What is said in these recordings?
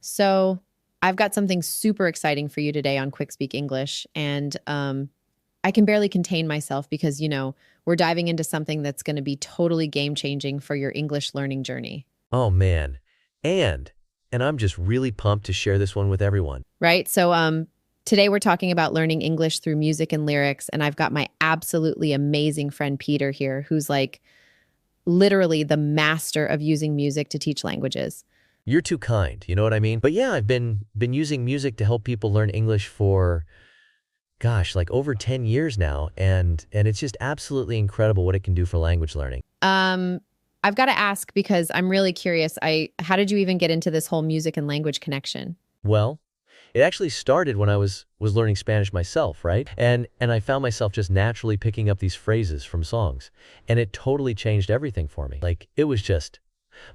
So, I've got something super exciting for you today on QuickSpeak English. And I can barely contain myself because, we're diving into something that's going to be totally game changing for your English learning journey, Oh man. And and I'm just really pumped to share this one with everyone. right? So, today we're talking about learning English through music and lyrics. And I've got my absolutely amazing friend Peter here, who's like literally the master of using music to teach languages. You're too kind, you know what I mean? But yeah, I've been using music to help people learn English for like over 10 years now, and it's just absolutely incredible what it can do for language learning. Um, I've got to ask because I'm really curious. How did you even get into this whole music and language connection? Well, it actually started when I was learning Spanish myself, right? And I found myself just naturally picking up these phrases from songs, and it totally changed everything for me. Like it was just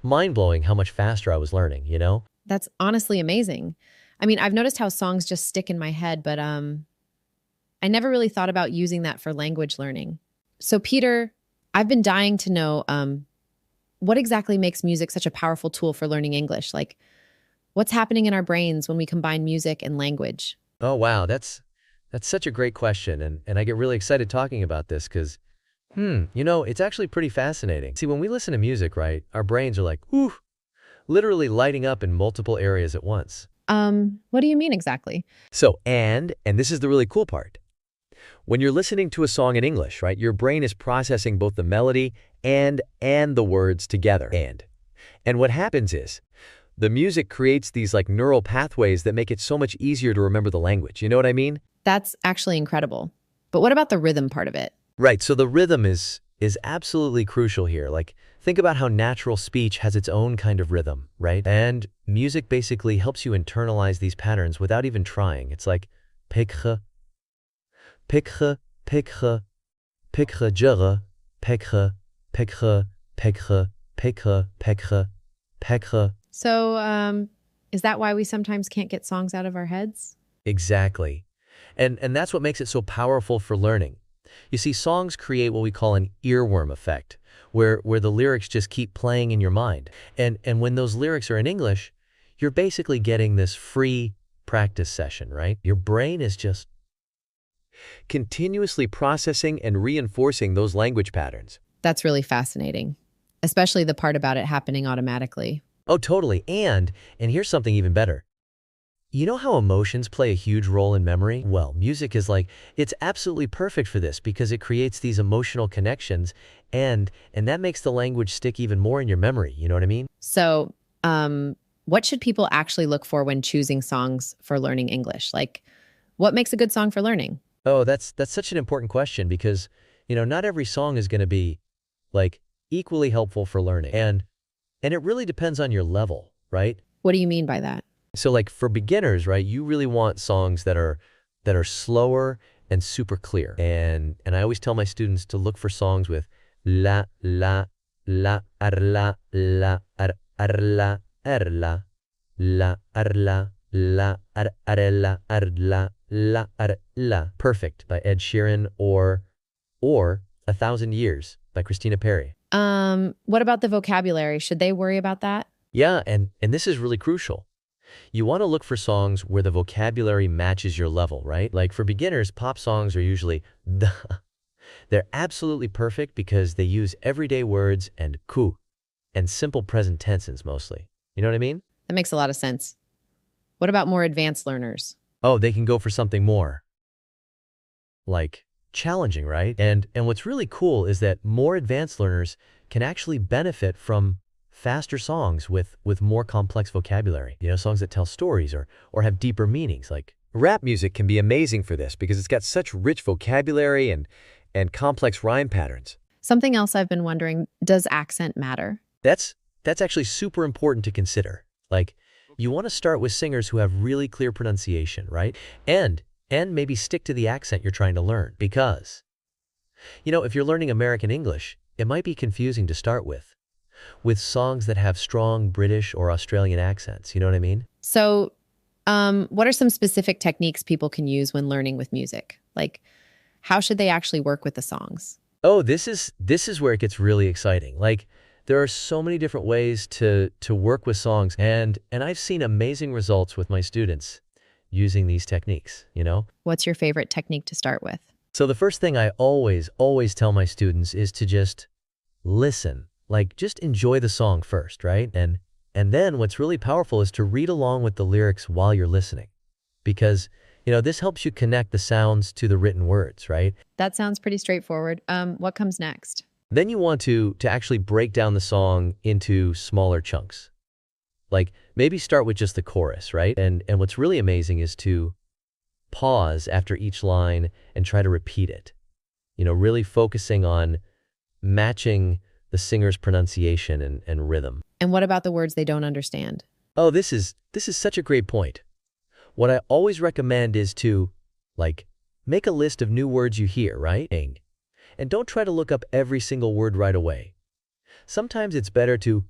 mind-blowing how much faster I was learning, you know? That's honestly amazing. I mean, I've noticed how songs just stick in my head, but I never really thought about using that for language learning. So, Peter, I've been dying to know what exactly makes music such a powerful tool for learning English? Like, what's happening in our brains when we combine music and language? Oh wow, that's such a great question, and I get really excited talking about this because it's actually pretty fascinating. See, when we listen to music, right, our brains are like, whoo, literally lighting up in multiple areas at once. What do you mean exactly? So, and this is the really cool part. When you're listening to a song in English, right, your brain is processing both the melody and the words together. And what happens is the music creates these like neural pathways that make it so much easier to remember the language. You know what I mean? That's actually incredible. But what about the rhythm part of it? Right, so the rhythm is absolutely crucial here. Like think about how natural speech has its own kind of rhythm, right? And music basically helps you internalize these patterns without even trying. It's like pekge, pekge, pekge, pekge jere, pekge, pekge, pekge, pekge, pekge, pekge. So, is that why we sometimes can't get songs out of our heads? Exactly. And that's what makes it so powerful for learning. You see, songs create what we call an earworm effect, where the lyrics just keep playing in your mind. And when those lyrics are in English, you're basically getting this free practice session, right? Your brain is just continuously processing and reinforcing those language patterns. That's really fascinating, especially the part about it happening automatically. Oh, totally. And here's something even better. You know how emotions play a huge role in memory? Well, music is like, it's absolutely perfect for this because it creates these emotional connections and that makes the language stick even more in your memory. You know what I mean? So, what should people actually look for when choosing songs for learning English? Like, what makes a good song for learning? Oh, that's such an important question because, not every song is going to be like equally helpful for learning. And it really depends on your level, right? What do you mean by that? So like for beginners, right, you really want songs that are slower and super clear. And I always tell my students to look for songs with la arla la arla erla la arla la arla arla la arla. Perfect by Ed Sheeran or A Thousand Years by Christina Perry. What about the vocabulary? Should they worry about that? Yeah, and this is really crucial. You want to look for songs where the vocabulary matches your level, right? Like for beginners, pop songs are usually the. They're absolutely perfect because they use everyday words and ku and simple present tenses mostly. You know what I mean? That makes a lot of sense. What about more advanced learners? Oh, they can go for something more like challenging, right? And what's really cool is that more advanced learners can actually benefit from faster songs with more complex vocabulary. Songs that tell stories or have deeper meanings. Like rap music can be amazing for this because it's got such rich vocabulary and complex rhyme patterns. Something else I've been wondering, does accent matter? That's actually super important to consider. Like you want to start with singers who have really clear pronunciation, right? And maybe stick to the accent you're trying to learn because if you're learning American English, it might be confusing to start with songs that have strong British or Australian accents. You know what I mean? So, what are some specific techniques people can use when learning with music? Like, how should they actually work with the songs? Oh, this is where it gets really exciting. Like There are so many different ways to work with songs, and I've seen amazing results with my students using these techniques. What's your favorite technique to start with? So the first thing I always tell my students is to just listen. Like, just enjoy the song first, right? And then what's really powerful is to read along with the lyrics while you're listening. Because, this helps you connect the sounds to the written words, right? That sounds pretty straightforward. What comes next? Then you want to actually break down the song into smaller chunks. Like, maybe start with just the chorus, right? And what's really amazing is to pause after each line and try to repeat it. Really focusing on matching the singer's pronunciation and rhythm. And what about the words they don't understand? Oh, this is such a great point. What I always recommend is to, make a list of new words you hear, right? And don't try to look up every single word right away. Sometimes it's better to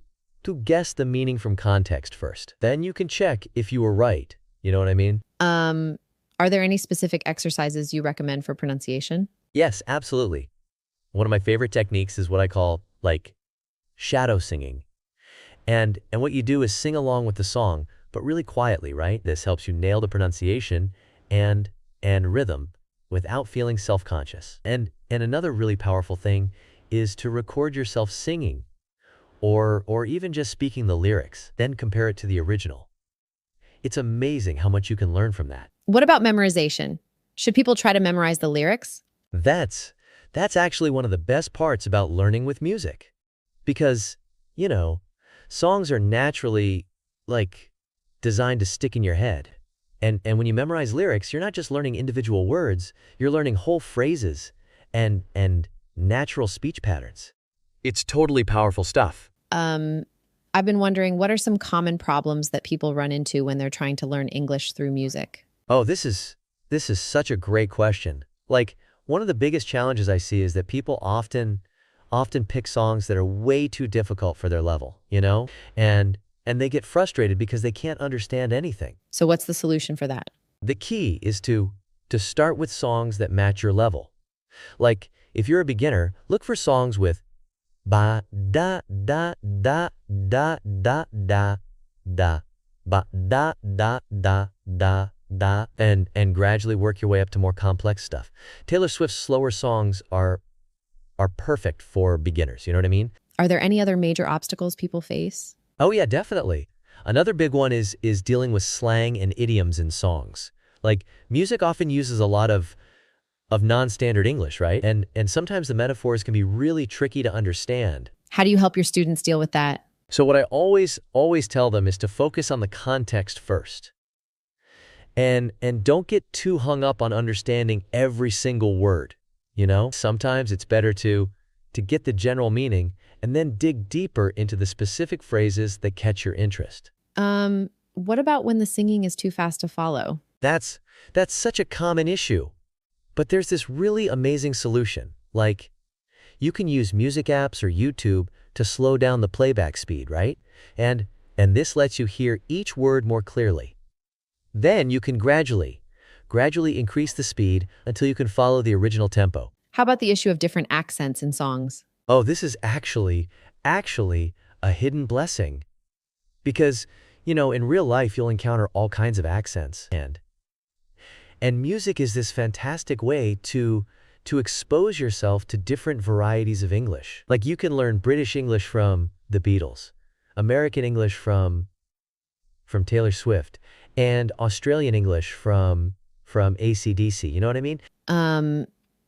guess the meaning from context first. Then you can check if you were right. You know what I mean? Are there any specific exercises you recommend for pronunciation? Yes, absolutely. One of my favorite techniques is what I call, shadow singing. And what you do is sing along with the song, but really quietly, right? This helps you nail the pronunciation and rhythm without feeling self-conscious. And another really powerful thing is to record yourself singing or even just speaking the lyrics, then compare it to the original. It's amazing how much you can learn from that. What about memorization? Should people try to memorize the lyrics? That's actually one of the best parts about learning with music. Because, songs are naturally, designed to stick in your head. And when you memorize lyrics, you're not just learning individual words, you're learning whole phrases and natural speech patterns. It's totally powerful stuff. I've been wondering, what are some common problems that people run into when they're trying to learn English through music? Oh, this is such a great question. One of the biggest challenges I see is that people often pick songs that are way too difficult for their level, And they get frustrated because they can't understand anything. So what's the solution for that? The key is to start with songs that match your level. If you're a beginner, look for songs with ba da da da da da da da ba da da da da da and gradually work your way up to more complex stuff. Taylor Swift's slower songs are perfect for beginners, you know what I mean? Are there any other major obstacles people face? Oh yeah, definitely. Another big one is dealing with slang and idioms in songs. Music often uses a lot of non-standard English, right? And sometimes the metaphors can be really tricky to understand. How do you help your students deal with that? So what I always tell them is to focus on the context first. And don't get too hung up on understanding every single word, Sometimes it's better to get the general meaning and then dig deeper into the specific phrases that catch your interest. What about when the singing is too fast to follow? That's such a common issue. But there's this really amazing solution. You can use music apps or YouTube to slow down the playback speed, right? And this lets you hear each word more clearly. Then you can gradually increase the speed until you can follow the original tempo. How about the issue of different accents in songs? Oh, this is actually a hidden blessing. Because, in real life, you'll encounter all kinds of accents. And music is this fantastic way to expose yourself to different varieties of English. You can learn British English from the Beatles, American English from Taylor Swift, and Australian English from AC/DC. You know what I mean?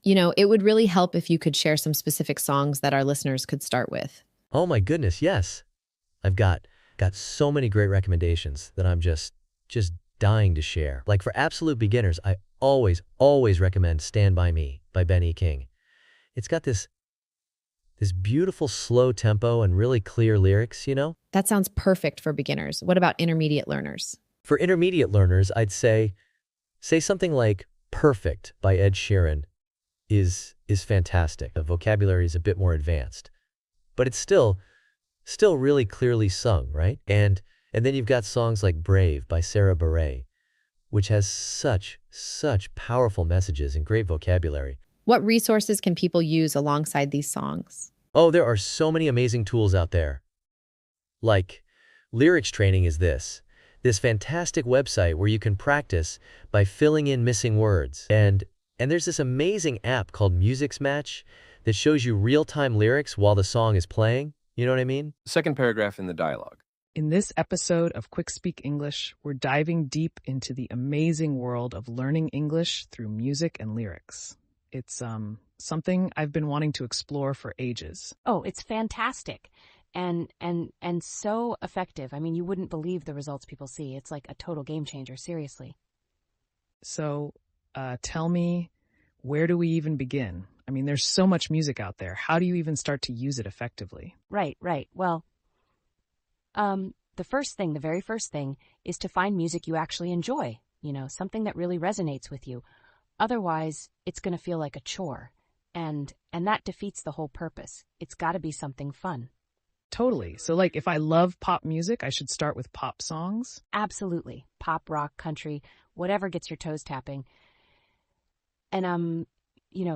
It would really help if you could share some specific songs that our listeners could start with. Oh my goodness, yes. I've got so many great recommendations that I'm just dying to share. For absolute beginners, I always recommend Stand By Me by Ben E. King. It's got this beautiful slow tempo and really clear lyrics, That sounds perfect for beginners. What about intermediate learners? For intermediate learners, I'd say something like Perfect by Ed Sheeran is fantastic. The vocabulary is a bit more advanced, but it's still really clearly sung, right? And then you've got songs like Brave by Sarah Bareilles, which has such powerful messages and great vocabulary. What resources can people use alongside these songs? Oh, there are so many amazing tools out there. Like, lyrics training is this fantastic website where you can practice by filling in missing words. And there's this amazing app called Music's Match that shows you real-time lyrics while the song is playing. You know what I mean? Second paragraph in the dialogue. In this episode of QuickSpeak English, we're diving deep into the amazing world of learning English through music and lyrics. It's something I've been wanting to explore for ages. Oh, it's fantastic and so effective. I mean, you wouldn't believe the results people see. It's like a total game changer, seriously. So, tell me, where do we even begin? I mean, there's so much music out there. How do you even start to use it effectively? Right. Well, the very first thing is to find music you actually enjoy, something that really resonates with you. Otherwise, it's going to feel like a chore. And that defeats the whole purpose. It's got to be something fun. Totally. So, like, if I love pop music, I should start with pop songs? Absolutely. Pop, rock, country, whatever gets your toes tapping. And,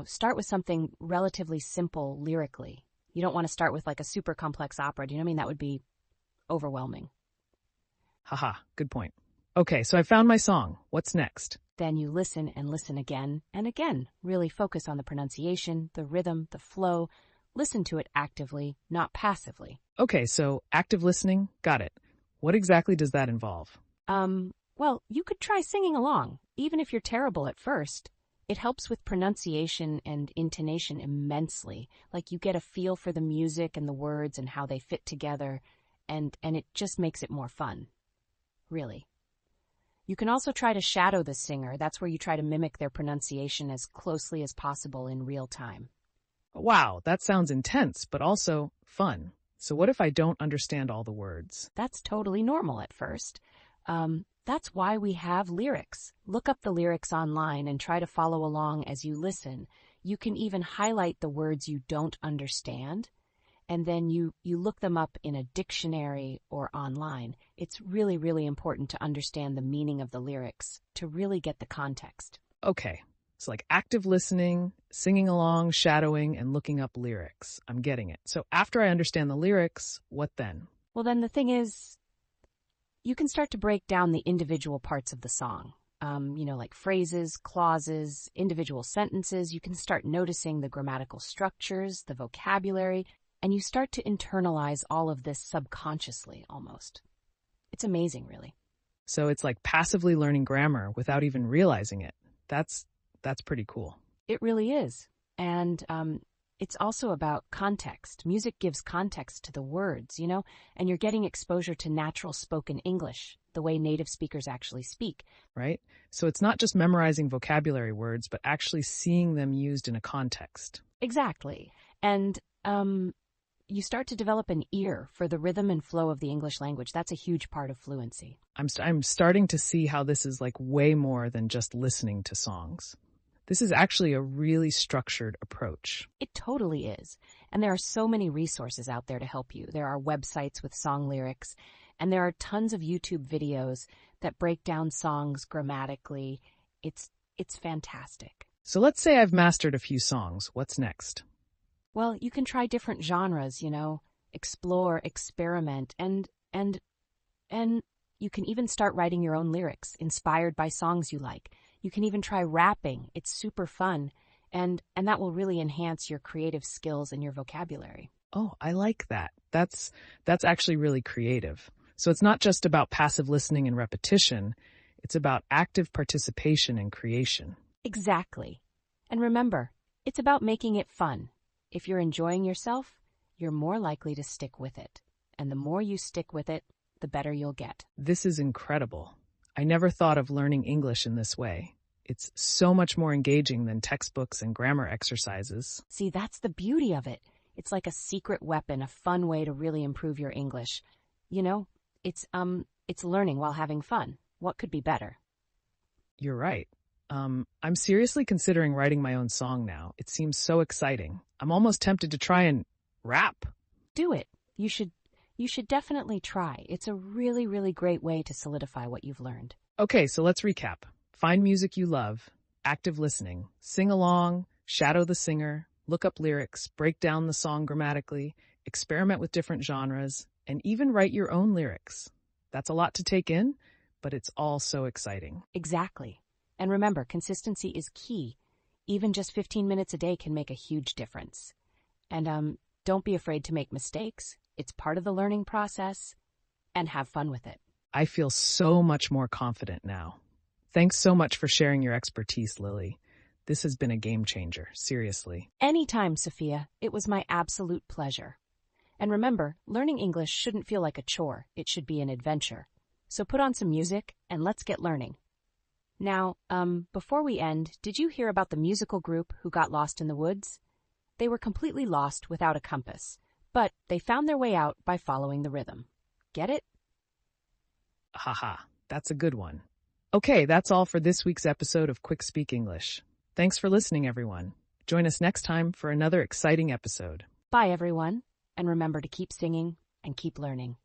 start with something relatively simple lyrically. You don't want to start with like a super complex opera. Do you know what I mean? That would be overwhelming. Haha, good point. Okay, so I found my song. What's next? Then you listen and listen again and again. Really focus on the pronunciation, the rhythm, the flow. Listen to it actively, not passively. Okay, so active listening, got it. What exactly does that involve? Well, you could try singing along, even if you're terrible at first. It helps with pronunciation and intonation immensely. Like you get a feel for the music and the words and how they fit together, and it just makes it more fun. Really. You can also try to shadow the singer. That's where you try to mimic their pronunciation as closely as possible in real time. Wow, that sounds intense, but also fun. So what if I don't understand all the words? That's totally normal at first. That's why we have lyrics. Look up the lyrics online and try to follow along as you listen. You can even highlight the words you don't understand, and then you look them up in a dictionary or online. It's really, really important to understand the meaning of the lyrics to really get the context. Okay, so like active listening, singing along, shadowing, and looking up lyrics. I'm getting it. So after I understand the lyrics, what then? Well, then the thing is, you can start to break down the individual parts of the song. Like phrases, clauses, individual sentences. You can start noticing the grammatical structures, the vocabulary, and you start to internalize all of this subconsciously almost. It's amazing, really. So it's like passively learning grammar without even realizing it. That's pretty cool. It really is. And it's also about context. Music gives context to the words, and you're getting exposure to natural spoken English, the way native speakers actually speak. Right? So it's not just memorizing vocabulary words, but actually seeing them used in a context. Exactly. And you start to develop an ear for the rhythm and flow of the English language. That's a huge part of fluency. I'm starting to see how this is like way more than just listening to songs. This is actually a really structured approach. It totally is. And there are so many resources out there to help you. There are websites with song lyrics, and there are tons of YouTube videos that break down songs grammatically. It's fantastic. So let's say I've mastered a few songs. What's next? Well, you can try different genres, explore, experiment, and you can even start writing your own lyrics inspired by songs you like. You can even try rapping. It's super fun, and that will really enhance your creative skills and your vocabulary. Oh, I like that. That's actually really creative. So it's not just about passive listening and repetition. It's about active participation and creation. Exactly. And remember, it's about making it fun. If you're enjoying yourself, you're more likely to stick with it. And the more you stick with it, the better you'll get. This is incredible. I never thought of learning English in this way. It's so much more engaging than textbooks and grammar exercises. See, that's the beauty of it. It's like a secret weapon, a fun way to really improve your English. It's learning while having fun. What could be better? You're right. I'm seriously considering writing my own song now. It seems so exciting. I'm almost tempted to try and rap. Do it. You should definitely try. It's a really, really great way to solidify what you've learned. Okay, so let's recap. Find music you love, active listening, sing along, shadow the singer, Look up lyrics, break down the song grammatically, experiment with different genres, and even write your own lyrics. That's a lot to take in, but it's all so exciting. Exactly. And remember, consistency is key. Even just 15 minutes a day can make a huge difference. And don't be afraid to make mistakes. It's part of the learning process, and have fun with it. I feel so much more confident now. Thanks so much for sharing your expertise, Lily. This has been a game changer, seriously. Anytime, Sophia. It was my absolute pleasure. And remember, learning English shouldn't feel like a chore. It should be an adventure. So put on some music and let's get learning. Now, before we end, did you hear about the musical group who got lost in the woods? They were completely lost without a compass, but they found their way out by following the rhythm. Get it? Haha, that's a good one. Okay, that's all for this week's episode of QuickSpeak English. Thanks for listening, everyone. Join us next time for another exciting episode. Bye, everyone. And remember to keep singing and keep learning.